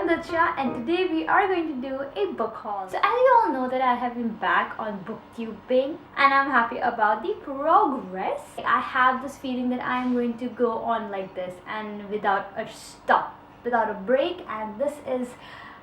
I'm Ditsha and today we are going to do a book haul. So as you all know that I have been back on booktubing and I'm happy about the progress. I have this feeling that I am going to go on like this and without a stop, without a break, and this is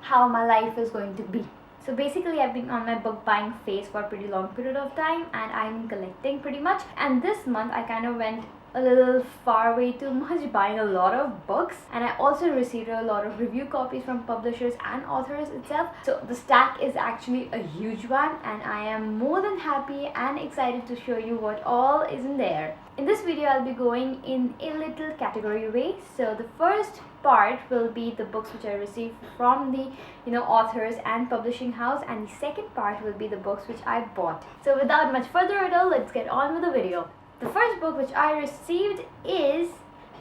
how my life is going to be. So basically I've been on my book buying phase for a pretty long period of time and I'm collecting pretty much, and this month I kind of went a little far way too much, buying a lot of books, and I also received a lot of review copies from publishers and authors itself. So the stack is actually a huge one and I am more than happy and excited to show you what all is in there. In this video I'll be going in a little category way. So the first part will be the books which I received from the authors and publishing house, and the second part will be the books which I bought. So without much further ado, let's get on with the video. The first book which I received is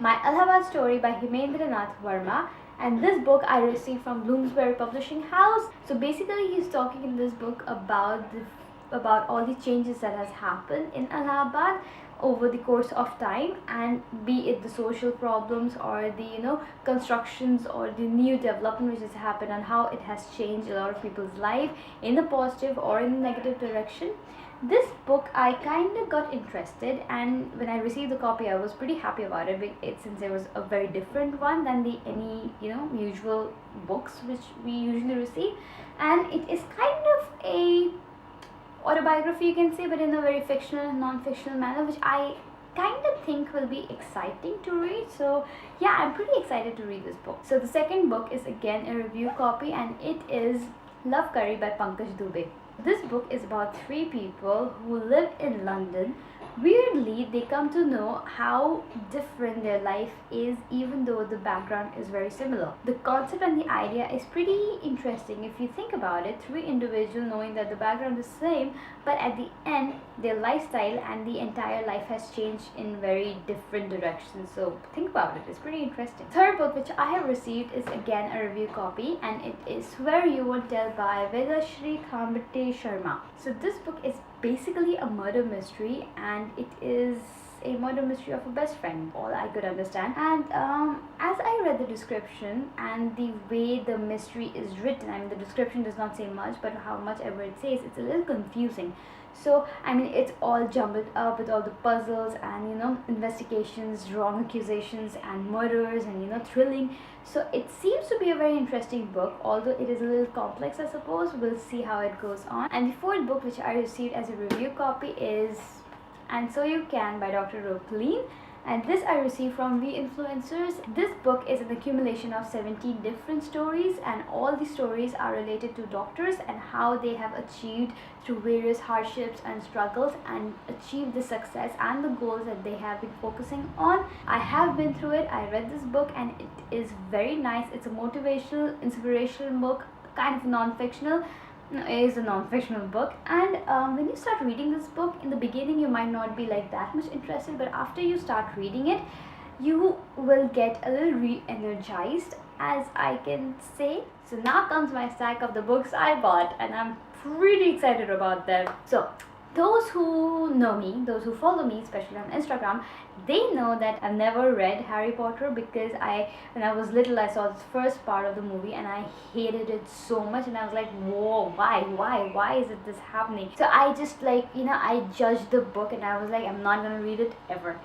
My Allahabad Story by Himendra Nath Verma, and this book I received from Bloomsbury Publishing House. So basically he's talking in this book about all the changes that has happened in Allahabad over the course of time, and be it the social problems or the constructions or the new development which has happened and how it has changed a lot of people's life in the positive or in the negative direction. This book I kind of got interested, and when I received the copy I was pretty happy about it, since it was a very different one than any usual books which we usually receive, and it is kind of a autobiography you can say, but in a very fictional and non-fictional manner, which I kind of think will be exciting to read. So yeah, I'm pretty excited to read this book. So the second book is again a review copy, and it is Love Curry by Pankaj Dubey. This book is about three people who live in London. Weirdly, they come to know how different their life is, even though the background is very similar. The concept and the idea is pretty interesting if you think about it. Three individuals knowing that the background is same, but at the end their lifestyle and the entire life has changed in very different directions. So think about it, it's pretty interesting. Third book which I have received is again a review copy, and it is Where You Won't Tell by Vedashri Khambate Sharma. So this book is basically a murder mystery, and it is a murder mystery of a best friend, all I could understand. And as I read the description and the way the mystery is written, I mean the description does not say much, but how much ever it says, it's a little confusing. So I mean it's all jumbled up with all the puzzles and investigations, wrong accusations and murders and thrilling. So it seems to be a very interesting book, although it is a little complex I suppose. We'll see how it goes on. And the fourth book which I received as a review copy is And So You Can by Dr. Rowling, and this I received from V Influencers. This book is an accumulation of 17 different stories, and all the stories are related to doctors and how they have achieved through various hardships and struggles and achieved the success and the goals that they have been focusing on. I have been through it. I read this book and it is very nice. It's a motivational, inspirational book, kind of non-fictional. It is a non-fictional book, and when you start reading this book, in the beginning you might not be like that much interested, but after you start reading it you will get a little re-energized, as I can say. So now comes my stack of the books I bought, and I'm pretty excited about them. So those who know me, those who follow me, especially on Instagram, they know that I've never read Harry Potter, because when I was little I saw this first part of the movie and I hated it so much, and I was like, whoa, why is it this happening? So I just I judged the book and I was like, I'm not gonna read it ever.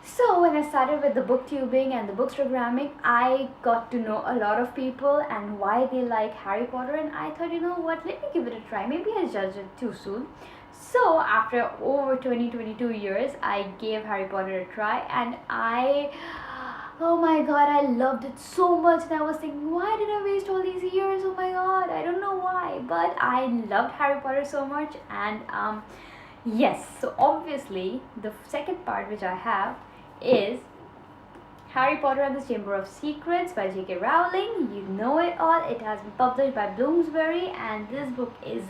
So when I started with the booktubing and the bookstagramming, I got to know a lot of people and why they like Harry Potter, and I thought, you know what, let me give it a try. Maybe I judged it too soon. So after over 22 years, I gave Harry Potter a try, and oh my god, I loved it so much. And I was thinking, why did I waste all these years? Oh my god, I don't know why, but I loved Harry Potter so much. And yes, so obviously the second part which I have is Harry Potter and the Chamber of Secrets by J.K. Rowling. You know it all. It has been published by Bloomsbury, and this book is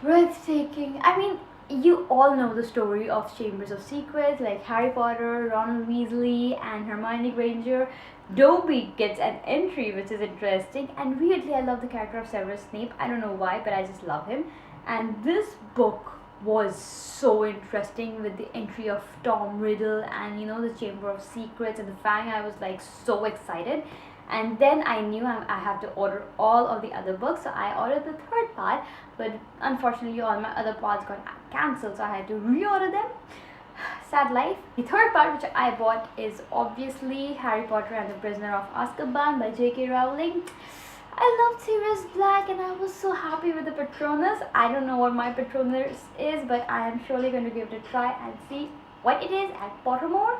breathtaking. I mean, you all know the story of Chambers of Secrets, like Harry Potter, Ronald Weasley and Hermione Granger. Dobby gets an entry which is interesting, and weirdly I love the character of Severus Snape. I don't know why, but I just love him. And this book was so interesting with the entry of Tom Riddle and the Chamber of Secrets and the Fang. I was like so excited. and then I knew I have to order all of the other books, so I ordered the third part, but unfortunately all my other parts got cancelled, so I had to reorder them. Sad life. The third part which I bought is obviously Harry Potter and the Prisoner of Azkaban by J.K. Rowling. I loved Sirius Black and I was so happy with the Patronus. I don't know what my Patronus is, but I am surely going to give it a try and see what it is at Pottermore.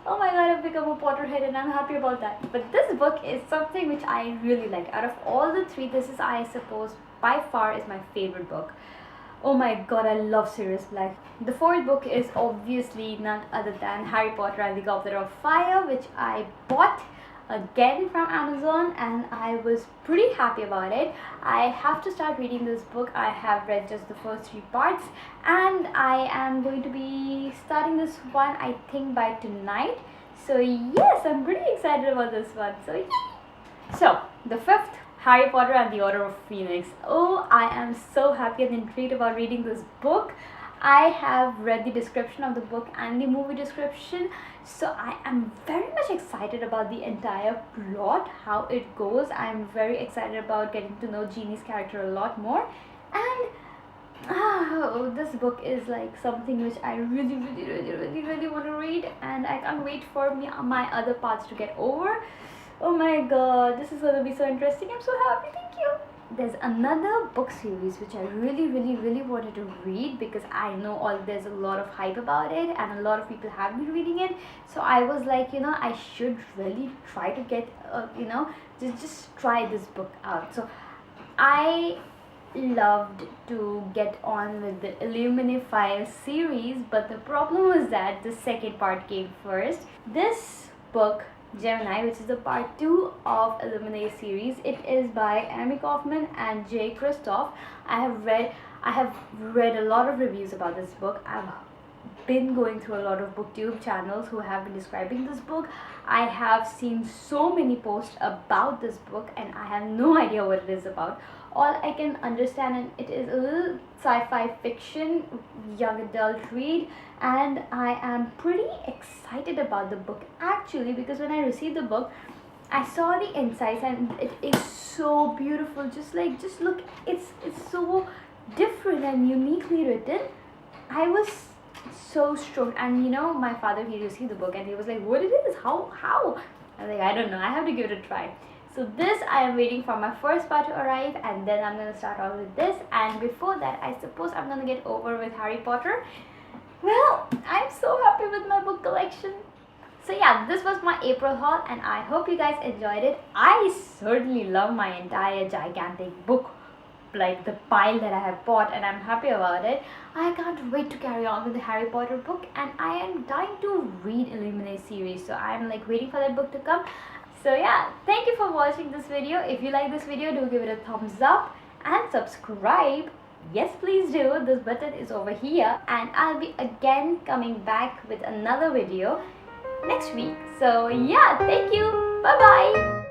Oh my god, I've become a Potterhead and I'm happy about that. But this book is something which I really like. Out of all the three, this is, I suppose, by far is my favorite book. Oh my god, I love Sirius Black. The fourth book is obviously none other than Harry Potter and the Goblet of Fire, which I bought again from Amazon and I was pretty happy about it. I have to start reading this book. I have read just the first 3 parts and I am going to be starting this one, I think, by tonight. So yes, I'm pretty excited about this one. So yay! So the fifth, Harry Potter and the Order of Phoenix. Oh, I am so happy and intrigued about reading this book. I have read the description of the book and the movie description, so I am very much excited about the entire plot, how it goes. I am very excited about getting to know Jeannie's character a lot more, and this book is like something which I really want to read, and I can't wait for my other parts to get over. Oh my god, this is going to be so interesting. I'm so happy. Thank you. There's another book series which I really wanted to read because I know there's a lot of hype about it and a lot of people have been reading it. So I was like, I should really try to get, just try this book out. So I loved to get on with the bibliophiles series, but the problem was that the second part came first. This book, Gemini, which is the part 2 of Illuminate series. It is by Amy Kaufman and Jay Kristoff. I have read a lot of reviews about this book. I've been going through a lot of booktube channels who have been describing this book. I have seen so many posts about this book and I have no idea what it is about. All I can understand, and it is a little sci-fi fiction, young adult read, and I am pretty excited about the book actually, because when I received the book, I saw the insights and it is so beautiful. Just look, it's so different and uniquely written. I was so stoked, and my father, he received the book and he was like, what it is, how? I was like, I don't know, I have to give it a try. So this, I am waiting for my first part to arrive and then I'm going to start off with this, and before that I suppose I'm going to get over with Harry Potter. Well, I'm so happy with my book collection. So yeah, this was my April haul and I hope you guys enjoyed it. I certainly love my entire gigantic book, like the pile that I have bought, and I'm happy about it. I can't wait to carry on with the Harry Potter book, and I am dying to read Illuminate series, so I'm like waiting for that book to come. So yeah, thank you for watching this video. If you like this video, do give it a thumbs up and subscribe. Yes, please do. This button is over here, and I'll be again coming back with another video next week. So yeah, thank you. Bye bye.